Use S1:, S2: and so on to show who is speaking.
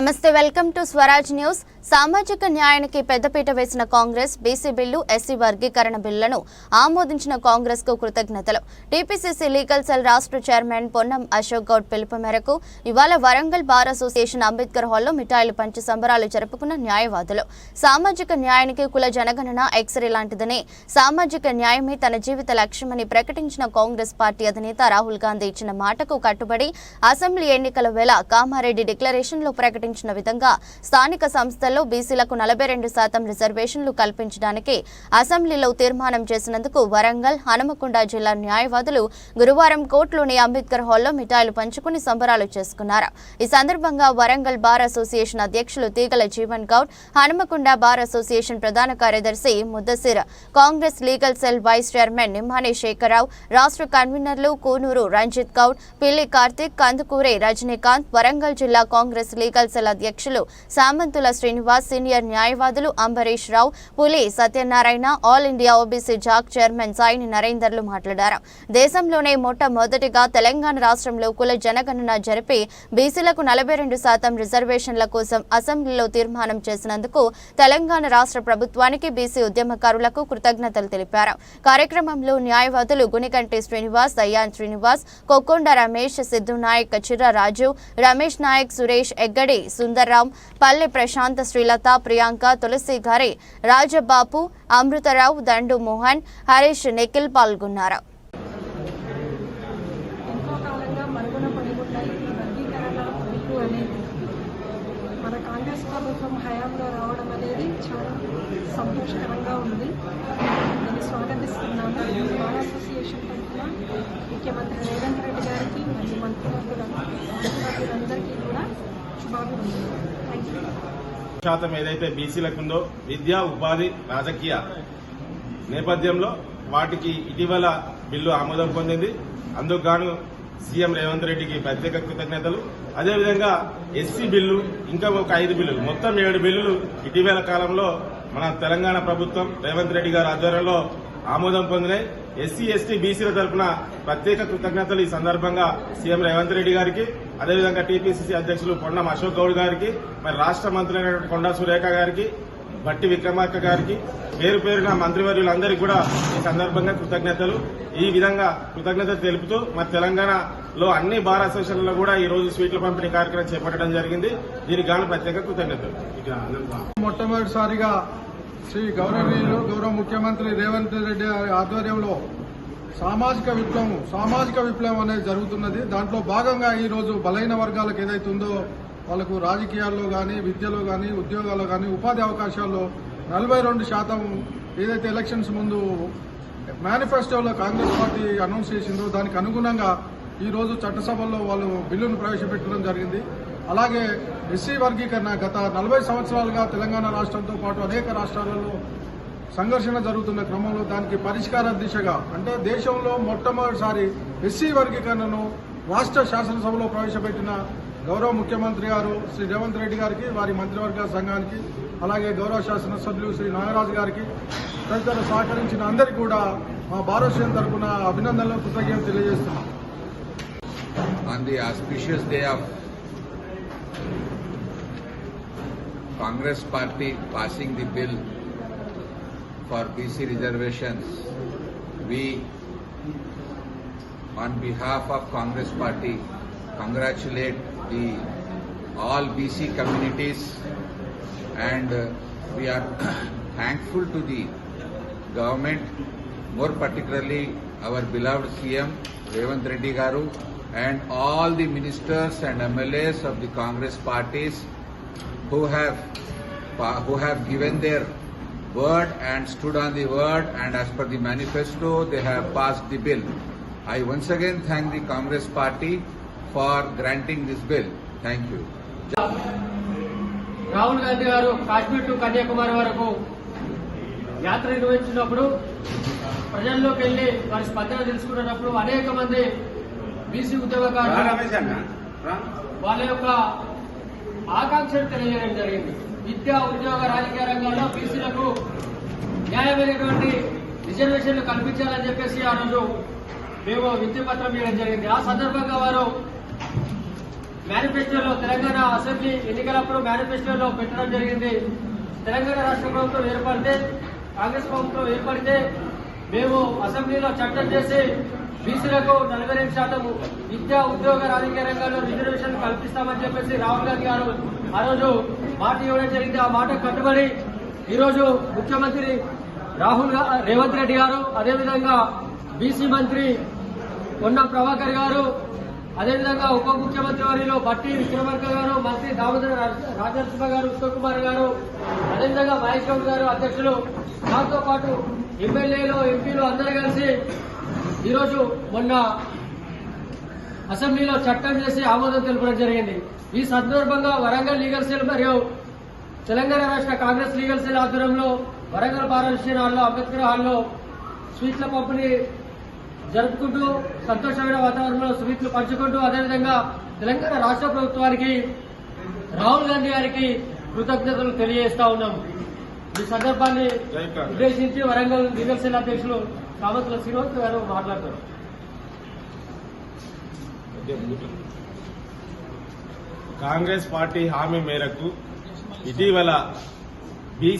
S1: నమస్తే welcome to Swaraj news. సామాజిక న్యాయానికి పెద్దపీట వేసిన కాంగ్రెస్ బీసీ బిల్లు, ఎస్సీ వర్గీకరణ బిల్లులను ఆమోదించిన కాంగ్రెస్ కు కృతజ్ఞతలు. టీపీసీసీ లీగల్ సెల్ రాష్ట్ర చైర్మన్ పొన్నం అశోక్ గౌడ్ పిలుపు మేరకు ఇవాళ వరంగల్ బార్ అసోసియేషన్ అంబేద్కర్ హాల్లో మిఠాయిలు పంచి సంబరాలు జరుపుకున్న న్యాయవాదులు. సామాజిక న్యాయానికి కుల జనగణన ఎక్స్రే లాంటిదని, సామాజిక న్యాయమే తన జీవిత లక్ష్యమని ప్రకటించిన కాంగ్రెస్ పార్టీ అధినేత రాహుల్ గాంధీ ఇచ్చిన మాటకు కట్టుబడి అసెంబ్లీ ఎన్నికల వేళ కామారెడ్డి డిక్లరేషన్ లో ప్రకటించిన విధంగా స్థానిక సంస్థల్లో బీసీలకు 42% రిజర్వేషన్లు కల్పించడానికి అసెంబ్లీలో తీర్మానం చేసినందుకు వరంగల్, హనుమకొండ జిల్లా న్యాయవాదులు గురువారం కోర్టులోని అంబేద్కర్ హాల్లో మిఠాయిలు పంచుకుని సంబరాలు చేసుకున్నారు. ఈ సందర్భంగా వరంగల్ బార్ అసోసియేషన్ అధ్యక్షులు తీగల జీవన్ గౌడ్, హనుమకొండ బార్ అసోసియేషన్ ప్రధాన కార్యదర్శి Muddasir, Congress legal cell vice chairman Nimmani Shekhararao, రాష్ట్ర కన్వీనర్లు కూనూరు రంజిత్ గౌడ్, పిల్లి కార్తిక్, కందుకూరే రజనీకాంత్, వరంగల్ జిల్లా కాంగ్రెస్ లీగల్ సెల్ అధ్యక్షులు సామంతుల శ్రీనివాస్, సీనియర్ న్యాయవాదులు అంబరీష్ రావు, పులి Satyanarayana, all India OBC Jack chairman సాయిని నరేందర్లు మాట్లాడారు. దేశంలోనే మొట్టమొదటిగా తెలంగాణ రాష్ట్రంలో కుల జనగణన జరిపి బీసీలకు 42% రిజర్వేషన్ల కోసం అసెంబ్లీలో తీర్మానం చేసినందుకు తెలంగాణ రాష్ట్ర ప్రభుత్వానికి, బీసీ ఉద్యమకారులకు కృతజ్ఞతలు తెలిపారు. కార్యక్రమంలో న్యాయవాదులు గునికంటి శ్రీనివాస్, దయ్యాన్ శ్రీనివాస్, కొక్కొండ రమేష్, సిద్ధు నాయక్, చిర్ర రాజు, రమేష్ నాయక్, సురేష్ ఎగ్గడి, సుందర్రాం, పల్లె ప్రశాంత్, శ్రీలత, ప్రియాంక, తులసి గారి, రాజబాబు, అమృతరావు, దండు మోహన్, హరీష్, నిఖిల్ పాల్గొన్నారు.
S2: మన కాంగ్రెస్ ప్రభుత్వం హయాంలో రావడం అనేది చాలా సంతోషకరంగా ఉంది. నేను స్వాగతిస్తున్నాను. బార్ అసోసియేషన్ తరఫున ముఖ్యమంత్రి రేవంత్ రెడ్డి గారికి మరియు మంత్రులందరికీ కూడా శుభాభివందనలు.
S3: శాతం ఏదైతే బీసీలకు ఉందో విద్యా, ఉపాధి, రాజకీయ నేపథ్యంలో వాటికి ఇటీవల బిల్లు ఆమోదం పొందింది. అందుకు గాను సీఎం రేవంత్ రెడ్డికి ప్రత్యేక కృతజ్ఞతలు. అదేవిధంగా ఎస్సీ బిల్లు, ఇంకా ఒక 5 బిల్లులు, మొత్తం 7 బిల్లులు ఇటీవల కాలంలో మన తెలంగాణ ప్రభుత్వం రేవంత్ రెడ్డి గారి ఆధ్వర్యంలో ఆమోదం పొందినాయి. ఎస్సీ, ఎస్టీ, బీసీల తరఫున ప్రత్యేక కృతజ్ఞతలు ఈ సందర్భంగా సీఎం రేవంత్ రెడ్డి గారికి, అదేవిధంగా టీపీసీసీ అధ్యక్షులు పొన్నం అశోక్ గౌడ్ గారికి, మరి రాష్ట్ర మంత్రులైనటువంటి కొండా సురేఖ గారికి, భట్టి విక్రమార్క గారికి, పేరు పేరున మంత్రివర్యులందరికీ కూడా ఈ సందర్భంగా కృతజ్ఞతలు. ఈ విధంగా కృతజ్ఞతలు తెలుపుతూ మరి తెలంగాణలో అన్ని బార్ అసోసియేషన్లలో కూడా ఈ రోజు స్వీట్ల పంపిణీ కార్యక్రమం చేపట్టడం జరిగింది. దీనికి గాను ప్రత్యేక కృతజ్ఞతలు.
S4: మొట్టమొదటిసారిగా శ్రీ గౌరవనీయులు గౌరవ ముఖ్యమంత్రి రేవంత్ రెడ్డి ఆధ్వర్యంలో సామాజిక విప్లవం అనేది జరుగుతున్నది. దాంట్లో భాగంగా ఈ రోజు బలైన వర్గాలకు ఏదైతే ఉందో వాళ్ళకు రాజకీయాల్లో కానీ, విద్యలో కానీ, ఉద్యోగాల్లో కానీ, ఉపాధి అవకాశాల్లో 42% ఏదైతే ఎలక్షన్స్ ముందు మేనిఫెస్టోలో కాంగ్రెస్ పార్టీ అనౌన్స్ చేసిందో దానికి అనుగుణంగా ఈ రోజు చట్టసభల్లో వాళ్ళు బిల్లును ప్రవేశపెట్టడం జరిగింది. అలాగే ఎస్సీ వర్గీకరణ గత 40 సంవత్సరాలుగా తెలంగాణ రాష్ట్రంతో పాటు అనేక రాష్ట్రాలలో సంఘర్షణ జరుగుతున్న క్రమంలో దానికి పరిష్కార దిశగా, అంటే దేశంలో మొట్టమొదటిసారి ఎస్సీ వర్గీకరణను రాష్ట్ర శాసనసభలో ప్రవేశపెట్టిన గౌరవ ముఖ్యమంత్రి గారు శ్రీ రేవంత్ రెడ్డి గారికి, వారి మంత్రివర్గ సంఘానికి, అలాగే గౌరవ శాసనసభ్యులు శ్రీ నాగరాజు గారికి తదితరులు సహకరించిన అందరికీ కూడా మా బార్ అసోసియేషన్ తరఫున అభినందనలు, కృతజ్ఞతలు తెలియజేస్తున్నాం.
S5: On the auspicious day of Congress Party passing the bill for BC reservations, we, on behalf of Congress Party, congratulate all BC communities, and we are thankful to the government, more particularly our beloved CM Revanth Reddy Garu and all the ministers and MLAs of the Congress parties who have given their word and stood on the word, and as per the manifesto they have passed the bill. I once again thank the Congress party for granting this bill. Thank you.
S6: Rahul Gandhi గారు Kashmir to Kanyakumari వరకు యాత్ర నిర్వహించినప్పుడు ప్రజల్లోకి వెళ్లి వారి స్పందన తెలుసుకున్నప్పుడు అనేక మంది బీసీ ఉద్యోగకారులు వాళ్ళ యొక్క ఆకాంక్షలు తెలియజేయడం జరిగింది. విద్యా, ఉద్యోగ, రాజకీయ రంగాల్లో బీసీలకు న్యాయమైనటువంటి రిజర్వేషన్లు కల్పించాలని చెప్పేసి ఆ రోజు మేము విజ్ఞప్తి పత్రం ఇవ్వడం జరిగింది. ఆ సందర్భంగా వారు మేనిఫెస్టోలో తెలంగాణ అసెంబ్లీ ఎన్నికలప్పుడు మేనిఫెస్టోలో పెట్టడం జరిగింది. తెలంగాణ రాష్ట్ర ప్రభుత్వం ఏర్పడితే, కాంగ్రెస్ ప్రభుత్వం ఏర్పడితే మేము అసెంబ్లీలో చట్టం చేసి బీసీలకు 42% విద్యా ఉద్యోగ రాజకీయ రంగాల్లో రిజర్వేషన్ కల్పిస్తామని చెప్పేసి రాహుల్ గాంధీ గారు ఆ రోజు మాట ఇవ్వడం జరిగింది. ఆ మాట కట్టుబడి ఈరోజు ముఖ్యమంత్రి రేవంత్ రెడ్డి గారు, అదేవిధంగా బీసీ మంత్రి పొన్నం ప్రభాకర్ గారు, అదేవిధంగా ఉప ముఖ్యమంత్రి వారిలో బట్టి విక్రమార్క గారు, మంత్రి దామోదర రాజనరసింహ గారు, ఉత్తమ్ కుమార్ గారు, అదేవిధంగా మహేష్ గౌడ్ గారు అధ్యక్షులు, దాంతో పాటు ఎమ్మెల్యేలు, ఎంపీలు అందరూ కలిసి ఈరోజు మొన్న అసెంబ్లీలో చట్టం చేసి ఆమోదం తెలపడం జరిగింది. ఈ సందర్భంగా వరంగల్ లీగల్ సెల్ మరియు తెలంగాణ రాష్ట్ర కాంగ్రెస్ లీగల్ సెల్ ఆధ్వర్యంలో వరంగల్ పార్లమెంట్ హాల్లో, అంబేద్కర్ హాల్లో స్వీట్ల పంపిణీ జరుపుకుంటూ సంతోషమైన వాతావరణంలో స్వీట్లు పంచుకుంటూ, అదేవిధంగా తెలంగాణ రాష్ట్ర ప్రభుత్వానికి, రాహుల్ గాంధీ గారికి కృతజ్ఞతలు తెలియజేస్తా ఉన్నాం. ఈ సందర్భాన్ని ఉద్దేశించి వరంగల్ లీగల్ సెల్ అధ్యక్షులు కామతుల శ్రీనివాస్ గారు మాట్లాడతారు.
S3: కాంగ్రెస్ పార్టీ హామీ మేరకు ఇటీవల